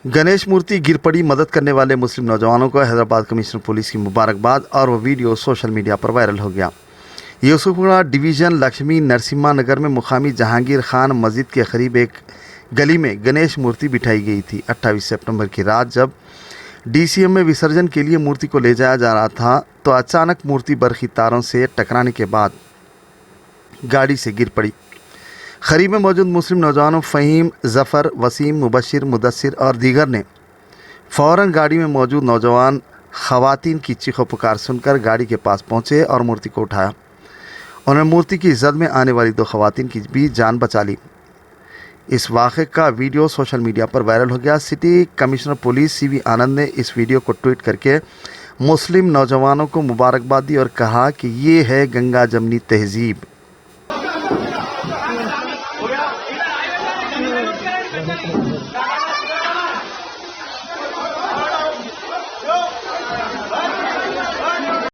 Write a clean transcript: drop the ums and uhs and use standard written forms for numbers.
गणेश मूर्ति गिर पड़ी, मदद करने वाले मुस्लिम नौजवानों को हैदराबाद कमिश्नर पुलिस की मुबारकबाद और वो वीडियो सोशल मीडिया पर वायरल हो गया। यूसुफगढ़ डिवीज़न लक्ष्मी नरसिम्हा नगर में मुकामी जहांगीर खान मस्जिद के करीब एक गली में गणेश मूर्ति बिठाई गई थी। 28 सितंबर की रात जब डीसीएम में विसर्जन के लिए मूर्ति को ले जाया जा रहा था तो अचानक मूर्ति बरखी तारों से टकराने के बाद गाड़ी से गिर पड़ी। करीब में मौजूद मुस्लिम नौजवानों फ़हीम, ज़फ़र, वसीम, मुबशिर, मुदस्सिर और दीगर ने फ़ौरन गाड़ी में मौजूद नौजवान ख़वातीन की चीखों पुकार सुनकर गाड़ी के पास पहुंचे और मूर्ति को उठाया। उन्होंने मूर्ति की जद में आने वाली 2 ख़वातीन की भी जान बचा ली। इस वाक़े का वीडियो सोशल मीडिया पर वायरल हो गया। सिटी कमिश्नर पुलिस सीवी आनंद ने इस वीडियो को ट्वीट करके मुस्लिम नौजवानों को मुबारकबाद दी और कहा कि ये है गंगा जमनी तहज़ीब।